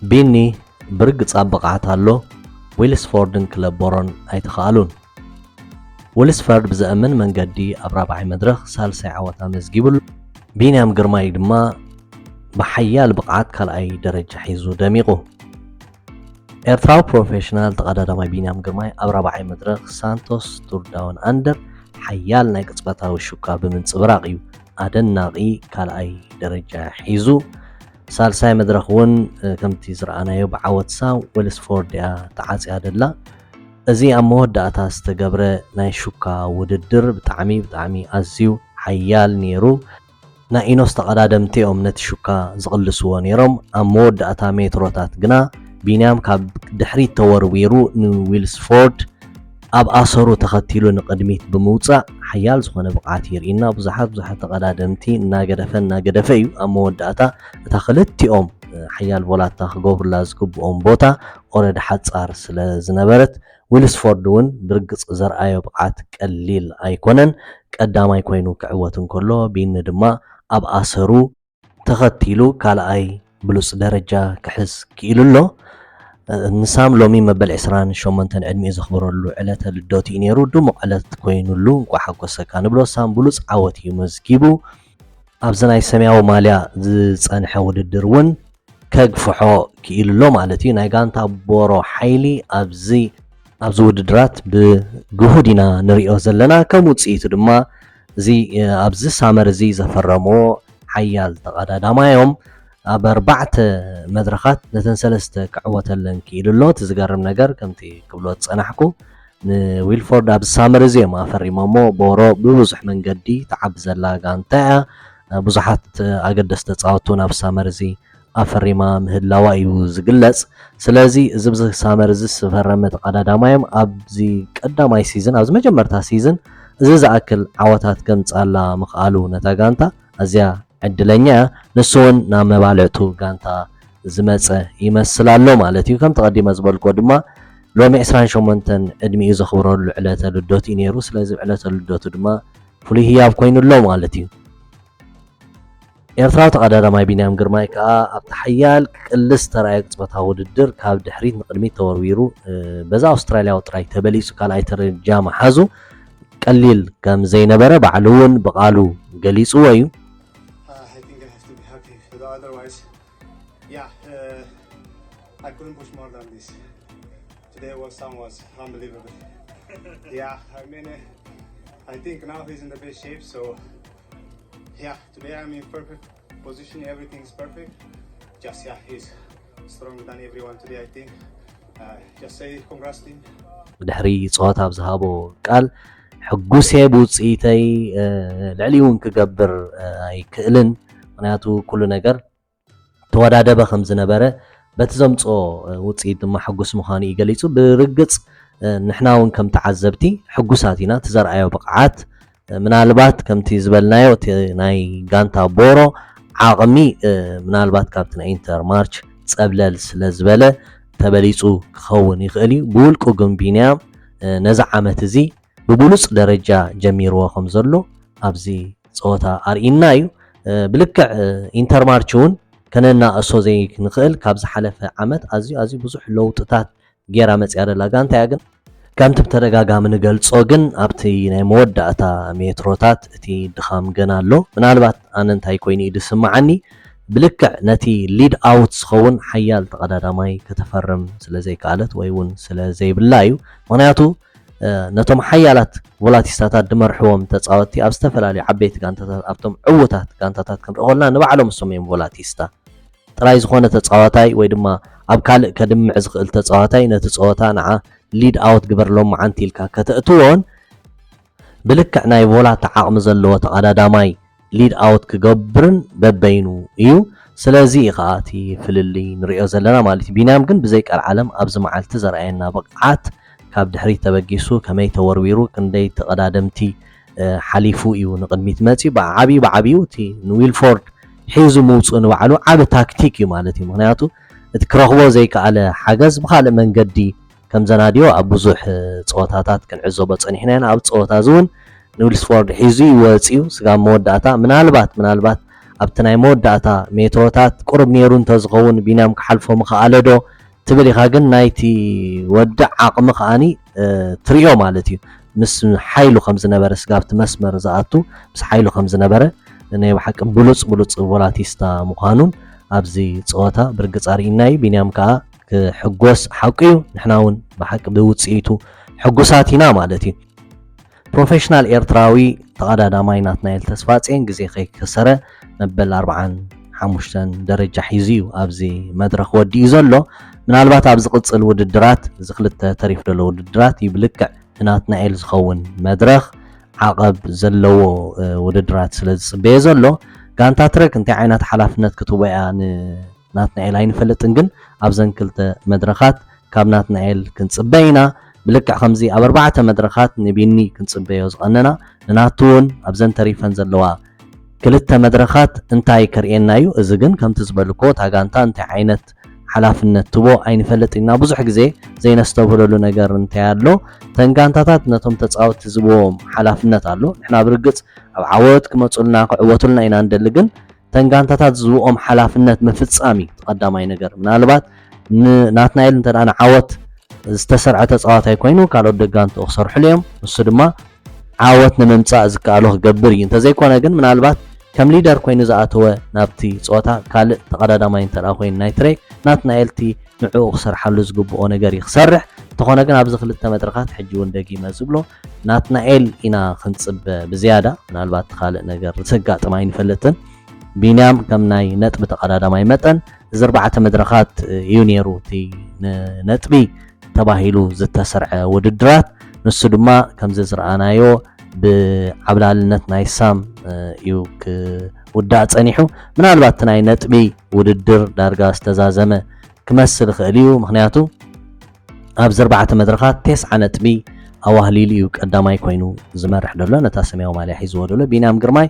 ቢኒ ብርግጽ ኣብቕዓት ኣሎ ዊልስፎርድን ክለቦሮን ኣይተኸኣሉን። ዊልስፎርድ ብዘእምን መንገዲ ኣብ ራብዓይ መድረኽ ሳልሳይ ዓወታ መዝጊቡሉ ቢንያም ግርማይ ድማ ብሓያል ብቕዓት ካልኣይ ደረጃ ሒዙ ደሚቑ። ኤርትራዊ ፕሮፌሽናል ተቐዳዳማይ ቢንያም ግርማይ ኣብ ራብዓይ መድረኽ ሳንቶስ ቱር ዳውን ኣንደር ሓያል ናይ ቅጽበታዊ ሹካ ብምንጽብራቕ እዩ ኣደናቒ ካልኣይ ደረጃ ሒዙ። ሳልሳይ መድረኽ እውን ከምቲ ዝረኣናዮ ብዓወት ሳም ዊልስፎርድ እያ ተዓጽያ ደላ። እዚ ኣብ መወዳእታ ዝተገብረ ናይ ሹካ ውድድር ብጣዕሚ ኣዝዩ ሓያል ነይሩ። ናይ ኢኖስ ተቐዳደምቲኦም ነቲ ሹካ ዝቕልስዎ ነይሮም። ኣብ መወዳእታ ሜትሮታት ግና ቢንያም ካብ ድሕሪት ተወርዊሩ ንዊልስፎርድ ኣብ ኣሰሩ ተኸቲሉ ንቕድሚት ብምውፃእ ሓያል ዝኾነ ብቕዓት ይርኢና። ብዙሓት ተቐዳደምቲ እናገደፈ እዩ። ኣብ መወዳእታ እታ ክልቲኦም ሓያል ቦላታ ክገብሩላ ዝግብኦም ቦታ ኦረዲ ሓፃር ስለ ዝነበረት ዊልስፎርድ እውን ብርግጽ ዘርኣዮ ብቕዓት ቀሊል ኣይኮነን። ቀዳማይ ኮይኑ ክዕወት እንከሎ ቢኒ ድማ ኣብ ኣሰሩ ተኸቲሉ ካልኣይ ብሉጽ ደረጃ ክሕዝ ክኢሉሎ። ንሳም ሎሚ መበል 28 ዕድሚኡ ዘኽብረሉ ዕለተ ልደቱ እዩ ነይሩ። ድሙቕ ዕለት ኮይኑሉ እንኳዕ ሓጎሰካ ንብሎ። ሳም ብሉጽ ዓወት እዩ መዝጊቡ። ኣብዚ ናይ ሰማያዊ ማልያ ዝጸንሐ ውድድር እውን ከግፍሖ ክኢሉሎ ማለት እዩ። ናይ ጋንታ ቦሮ ሓይሊ ኣብዚ ውድድራት ብግሁድ ኢና ንሪኦ ዘለና። ከም ውጽኢቱ ድማ እዚ ኣብዚ ሳመር እዚ ዘፈረሞ ሓያል ተቐዳዳማዮም ኣብ 4 መድረኻት ነተን 3 ክዕወተለን ክኢሉሎ። እቲ ዝገርም ነገር ከምቲ ክብሎ ዝጸናሕኩ ንዊልፎርድ ኣብ ሳመር እዚ እዮም ኣፈሪሞሞ። ቦሮ ብብዙሕ መንገዲ ተዓቢ ዘላ ጋንታ እያ። ብዙሓት ኣገደስቲ ተጻወቱ ናብ ሳመር እዚ ኣፈሪማ ምህላዋ እዩ ዝግለጽ። ስለዚ እዚ ብዚ ሳመር እዚ ዝፈረመ ተቐዳዳማዮም ኣብዚ ቀዳማይ ሲዝን ኣብዚ መጀመርታ ሲዝን እዚ ዝኣክል ዓወታት ከምጻላ ምኽኣሉ ነታ ጋንታ ኣዝያ ዕድለኛ እያ። ንሱ እውን ናብ መባልዕቱ ጋንታ ዝመፀ ይመስል ኣሎ ማለት እዩ። ከም ተቐዲመ ዝበልኮ ድማ ሎሚ 28 ዕድሚኡ ዘኽብረሉ ዕለተ ልደቱ እዩ ነይሩ። ስለዚ ዕለተ ልደቱ ድማ ፍሉይ ህያብ ኮይኑሎ ማለት እዩ። ኤርትራዊ ተቐዳዳማይ ቢንያም ግርማይ ከዓ ኣብቲ ሓያል ቅልስ ተራእየ ቅጽበታዊ ውድድር ካብ ድሕሪት ንቕድሚት ተወርዊሩ በዛ ኣውስትራልያዊ ጥራይ ተበሊጹ ካልኣይ ደረጃ መሓዙ ቀሊል ከም ዘይነበረ ባዕሉ እውን ብቓሉ ገሊጽዎ እዩ። I couldn't push more than this. Today was unbelievable. Yeah, I mean, I think now he's in the best shape. So, yeah, today I'm in perfect position. Everything's perfect. Just he's stronger than everyone today. I think. Just say congrats to him. ድሕሪ ጸወታ ብዝሃቦ ቃል ሕጉሴ ብውጽኢተይ ልዕሊ እውን ክገብር ኣይክእልን ምክንያቱ ኩሉ ነገር ተወዳደበ ከም ዝነበረ በቲ ዘምጾ ውጽኢት ድማ ሕጉስ ምዃኑ ይገሊጹ። ብርግጽ ንሕና እውን ከም ተዓዘብቲ ሕጉሳት ኢና። ትዘርኣዮ ብቕዓት ምናልባት ከምቲ ዝበልናዮ እቲ ናይ ጋንታ ቦሮ ዓቕሚ ምናልባት ካብቲ ናይ ኢንተር ማርች ጸብለል ስለ ዝበለ ተበሊጹ ክኸውን ይኽእል እዩ። ብውልቁ ግን ቢንያም ነዚ ዓመት እዚ ብብሉጽ ደረጃ ጀሚርዎ ከም ዘሎ ኣብዚ ጸወታ ኣርኢና እዩ። ብልክዕ ኢንተር ማርች እውን ከነናእሶ ዘይንኽእል ካብ ዝሓለፈ ዓመት ኣዝዩ ብዙሕ ለውጥታት ጌራ መጽያ ደላ ጋንታ እያ። ግን ከምቲ ብተደጋጋሚ ንገልጾ ግን ኣብቲ ናይ መወዳእታ ሜትሮታት እቲ ድኻም ገና ኣሎ። ምናልባት ኣነ እንታይ ኮይኑ እዩ ድስምዓኒ ብልክዕ ነቲ ሊድ ኣውት ዝኸውን ሓያል ተቐዳዳማይ ከተፈርም ስለ ዘይከኣለት ወይ እውን ስለ ዘይብላ እዩ። ምክንያቱ ነቶም ሓያላት ቮላቲስታታት ድመርሕዎም ተጻወቲ ኣብ ዝተፈላለዩ ዓበይቲ ጋንታታት ኣብቶም ዕውታት ጋንታታት ክንርኢ ከለና ንባዕሎም እሶም እዮም ቮላቲስታ። ጥራይ ዝኾነ ተጻዋታይ ወይ ድማ ኣብ ካልእ ከድምዕ ዝኽእል ተጻዋታይ ነቲ ጸወታ ንዓ ሊድ ኣውት ግበርሎም መዓንቲ ኢልካ ከተእትዎን ብልክዕ ናይ ቮላታ ዓቕሚ ዘለዎ ተቐዳዳማይ ሊድ ኣውት ክገብርን በበይኑ እዩ። ስለዚ ከዓ እቲ ፍልሊ ንሪኦ ዘለና ማለት እዩ። ቢንያም ግን ብዘይቃል ዓለም ኣብዚ መዓልቲ ዘርኣየና ብቕዓት ካብ ድሕሪት ተበጊሱ ከመይ ተወርዊሩ ክንደይ ተቐዳደምቲ ሓሊፉ እዩ ንቕድሚት መፂኡ ብዓብዩ እቲ ንዊልፎርድ ሒዙ ምውፅኡ ንባዕሉ ዓብ ታክቲክ እዩ ማለት እዩ። ምክንያቱ እቲ ክረኽቦ ዘይከኣለ ሓገዝ ብካልእ መንገዲ ከም ዘናድዮ ኣብ ብዙሕ ፀወታታት ክንዕዘቦ ፀኒሕና ኢና። ኣብ ፀወታ እዚ እውን ንዊልስፎርድ ሒዙ ይወፅዩ ስጋብ መወዳእታ ምናልባት ኣብቲ ናይ መወዳእታ ሜትሮታት ቁርብ ነይሩ እንተዝኸውን ቢንያም ክሓልፎ ምኽኣለ ዶ ትብል ኢኻ ግን ናይቲ ወዲ ዓቕሚ ከዓኒ ትሪኦ ማለት እዩ ምስ ሓይሉ ከም ዝነበረ ስጋብቲ መስመር ዝኣቱ ምስ ሓይሉ ከም ዝነበረ ናይ ብሓቂ ብሉፅ ቮላቲስታ ምዃኑን ኣብዚ ፀወታ ብርግፅ ኣርኢናዩ ቢንያም ከዓ ክሕጎስ ሓቂዩ ንሕና እውን ብሓቂ ብውፅኢቱ ሕጉሳት ኢና ማለት እዩ ፕሮፌሽናል ኤርትራዊ ተቐዳዳማይ ናትናኤል ተስፋፅን ግዜ ከይከሰረ መበል 45 ደረጃ ሒዙ እዩ ኣብዚ መድረክ ወዲኡ ዘሎ ምናልባት ኣብ ዝቕፅል ውድድራት እዚ ክልተ ተሪፍ ዘሎ ውድድራት ይብልክዕ ናትናኤል ዝኸውን መድረክ ዓቐብ ዘለዎ ውድድራት ስለ ዝፅበየ ዘሎ ጋንታ ትረክ እንታይ ዓይነት ሓላፍነት ክትወያ ናትናኤል ኣይንፈልጥን ግን ኣብዘን ክልተ መድረኻት ካብ ናትናኤል ክንፅበይ ኢና ብልክዕ ከምዚ ኣብ 4 መድረኻት ንቢኒ ክንፅበዮ ዝቐነና ንናቱ እውን ኣብዘን ተሪፈን ዘለዋ ክልተ መድረኻት እንታይ ከርእየና እዩ እዚ ግን ከምቲ ዝበልኮ እታ ጋንታ እንታይ ዓይነት ሓላፍነት ትቦ ኣይንፈልጥ ኢና ብዙሕ ግዜ ዘይነስተብህለሉ ነገር እንታይ ኣሎ ተን ጋንታታት ነቶም ተፃወትቲ ዝብዎም ሓላፍነት ኣሎ ንሕና ብርግፅ ኣብ ዓወት ክመፁልና ክዕወቱልና ኢና እንደሊ ግን ተን ጋንታታት ዝብኦም ሓላፍነት ምፍፃሚ ተቐዳማይ ነገር ምናልባት ናትናኤል እንተደኣ ንዓወት ዝተሰርዐ ተፃዋታይ ኮይኑ ካልኦት ደጋንቱ ክሰርሕሉ እዮም ንሱ ድማ ዓወት ንምምፃእ ዝከኣሎ ክገብር እዩ እንተዘይኮነ ግን ምናልባት ከም ሊደር ኮይኑ ዝኣተወ ናብቲ ፀወታ ካልእ ተቐዳዳማይ እንተደኣ ኮይኑ ናይ ትሬክ ናትናኤልቲ ንዕኡ ክሰርሓሉ ዝግብኦ ነገር እዩ ክሰርሕ እንተኾነ ግን ኣብዚ ክልተ መድረኻት ሕጂ እውን ደጊመ ዝብሎ ናትናኤል ኢና ክንፅበ ብዝያዳ ምናልባት ካልእ ነገር ዘጋጥም ኣይንፈልጥን ቢንያም ከም ናይ ነጥቢ ተቐዳዳማይ መጠን እዚ 4 መድረኻት እዩ ነይሩ እቲ ነጥቢ ተባሂሉ ዝተሰርዐ ውድድራት ንሱ ድማ ከምዚ ዝረኣናዮ ብዓብላልነት ናይ ሳም እዩ ክውዳእ ፀኒሑ ምናልባት እቲ ናይ ነጥቢ ውድድር ዳርጋ ዝተዛዘመ ክመስል ክእል እዩ ምክንያቱ ኣብዚ 4 መድረኻት 9 ነጥቢ ኣዋህሊሉ እዩ ቀዳማይ ኮይኑ ዝመርሕ ደሎ ነታ ሰማያዊ ማልያ ሒዝዎ ደሎ ቢንያም ግርማይ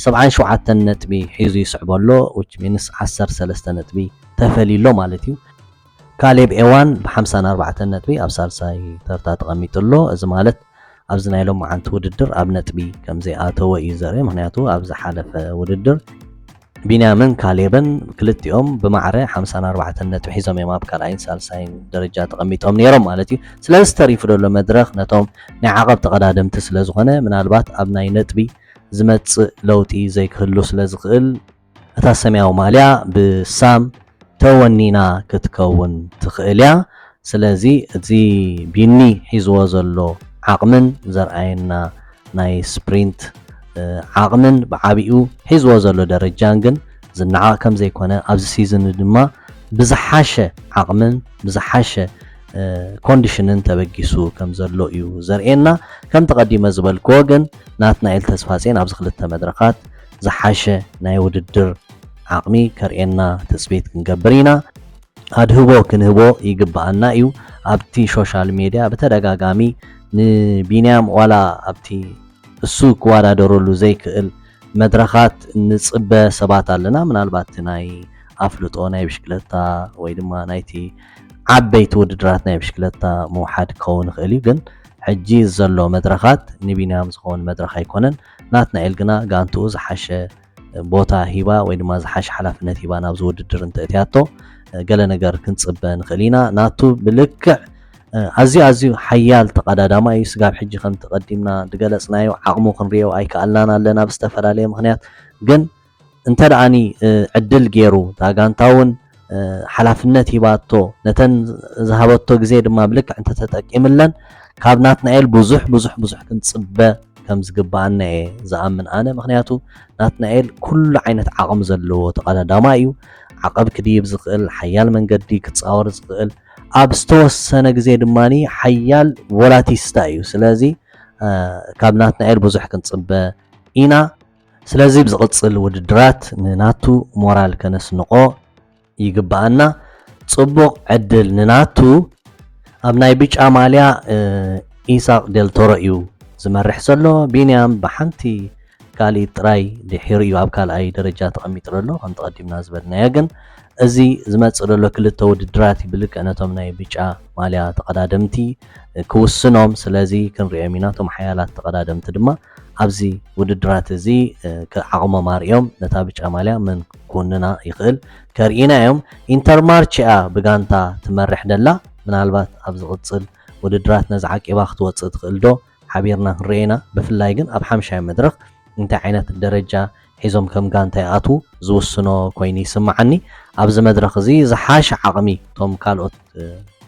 77 ነጥቢ ሒዙ ይስዕቦ ኣሎ which means 13 ነጥቢ ተፈሊሎ ማለት እዩ ካሌብ ኤዋን ብ54 ነጥቢ ኣብ ሳልሳይ ተርታ ተቐሚጡሎ እዚ ማለት ኣብዚ ናይ ሎማዓንቲ ውድድር ኣብ ነጥቢ ከም ዘይኣተወ እዩ ዘርኢ ምክንያቱ ኣብ ዝሓለፈ ውድድር ቢንያምን ካሌብን ክልቲኦም ብማዕረ 54 ነጥቢ ሒዞም እዮም ኣብ ካልኣይን ሳልሳይን ደረጃ ተቐሚጦም ነይሮም ማለት እዩ ስለዚ ተሪፉ ደሎ መድረክ ነቶም ናይ ዓቐብ ተቐዳደምቲ ስለ ዝኾነ ምናልባት ኣብ ናይ ነጥቢ ዝመፅእ ለውጢ ዘይክህሉ ስለ ዝኽእል እታ ሰማያዊ ማልያ ብሳም ተወኒና ክትከውን ትኽእል እያ ስለዚ እዚ ቢኒ ሒዝዎ ዘሎ ዓቕምን ዘርኣየና ናይ ስፕሪንት ዓቕምን ብዓቢኡ ሒዝዎ ዘሎ ደረጃን ግን ዝነዓቕ ከም ዘይኮነ ኣብዚ ሲዝን ድማ ብዝሓሸ ዓቕምን ብዝሓሸ ኮንዲሽንን ተበጊሱ ከም ዘሎ እዩ ዘርኤና ከም ተቐዲመ ዝበልክዎ ግን ናትናኤል ተስፋፅን ኣብዚ ክልተ መድረኻት ዝሓሸ ናይ ውድድር ዓቕሚ ከርእየና ተፅቢት ክንገብር ኢና ኣድህቦ ክንህቦ ይግባአና እዩ ኣብቲ ሶሻል ሚድያ በተደጋጋሚ ንቢንያም ዋላ ኣብቲ እሱ ክወዳደረሉ ዘይክእል መድረኻት ንፅበ ሰባት ኣለና ምናልባት ናይ ኣፍልጦ ናይ ብሽክለታ ወይ ድማ ናይቲ ዓበይቲ ውድድራት ናይ ብሽክለታ መውሓድ ክኸውን ይኽእል እዩ ግን ሕጂ ዘሎ መድረኻት ንቢንያም ዝኸውን መድረኽ ኣይኮነን ናትናኤል ግና ጋንትኡ ዝሓሸ ቦታ ሂባ ወይ ድማ ዝሓሸ ሓላፍነት ሂባ ናብዚ ውድድር እንተእትያቶ ገለ ነገር ክንፅበ ንኽእል ኢና ናቱ ብልክዕ ኣዝዩ ሓያል ተቐዳዳማ እዩ ስጋብ ሕጂ ከም ተቐዲምና ድገለፅናዮ ዓቕሙ ክንሪኦ ኣይከኣልናን ኣለና ብዝተፈላለየ ምክንያት ግን እንተደኣኒ ዕድል ገይሩ ታጋንታ እውን ሓላፍነት ሂባቶ ነተን ዝሃበቶ ግዜ ድማ ብልክዕ እንተተጠቂምለን ካብ ናትናኤል ብዙሕ ክንፅበ ከም ዝግባአና እየ ዝኣምን ኣነ ምክንያቱ ናትናኤል ኩሉ ዓይነት ዓቕሚ ዘለዎ ተቐዳዳማ እዩ ዓቐብ ክድይብ ዝኽእል ሓያል መንገዲ ክፃወር ዝኽእል ኣብ ዝተወሰነ ግዜ ድማኒ ሓያል ቮላቲስታ እዩ ስለዚ ካብ ናትናኤል ብዙሕ ክንፅበ ኢና ስለዚ ብዝቕፅል ውድድራት ንናቱ ሞራል ከነስንቆ ይግባአና ፅቡቕ ዕድል ንናቱ ኣብ ናይ ብጫ ማልያ ኢሳቅ ዴልቶሮ እዩ ዝመርሕ ዘሎ ቢንያም ብሓንቲ ካሊእ ጥራይ ድሒሩ እዩ ኣብ ካልኣይ ደረጃ ተቐሚጡ ዘሎ ከም ተቐዲምና ዝበልናዮ ግን እዚ ዝመፅእ ዘሎ ክልተ ውድድራት ይብልክዕ ነቶም ናይ ብጫ ማልያ ተቐዳደምቲ ክውስኖም ስለዚ ክንሪኦም ኢና እቶም ሓያላት ተቐዳደምቲ ድማ أبزي ودرات زي كعقم ماريوم نتابج أماليا من كوننا يخل كارينا يوم إنتر مارشا بغانتا تمرح دلا من البات أبز قتصل ودرات نزعك إباخت وتصد خلدو حبيرنا رينا بفلايجن أب حمشة مدرخ انت عينات الدرجة حيزم كم غانتا يأتو زوسنو كويني سمعني أبز مدرخ زي زحاش عقمي توم كالوت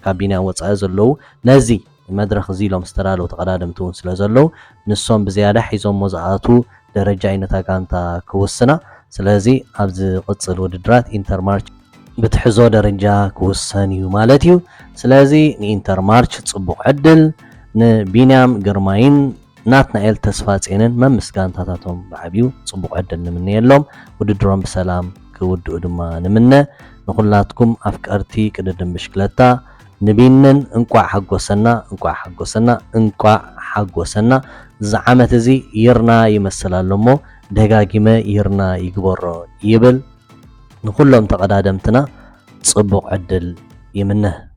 كابينا وتصازلو نزي مدرخ زيلوم استرالو تقدادم تون سلازلو نسوم بزيادة حيزوم مزعاتو درجة اينتا كانتا كوسنا سلازي ابز قصل ودرات انتر مارش بتحزو درجة كوسانيو مالتيو سلازي انتر مارش تصبق عدل نبينام قرماين ناتنا ايل تسفات اينن ممس كانتاتاتهم بعبيو تصبق عدل نمني اللوم وددرون بسلام كودو ادما نمنا نقولاتكم افكارتي كددن بشكلتا نبينن انقع حقوسنا زعمت زي يرنا يمثلالمو دغاغيمه يرنا يغبرو يبل نكلهم تقدادمتنا تصبق عدل يمنه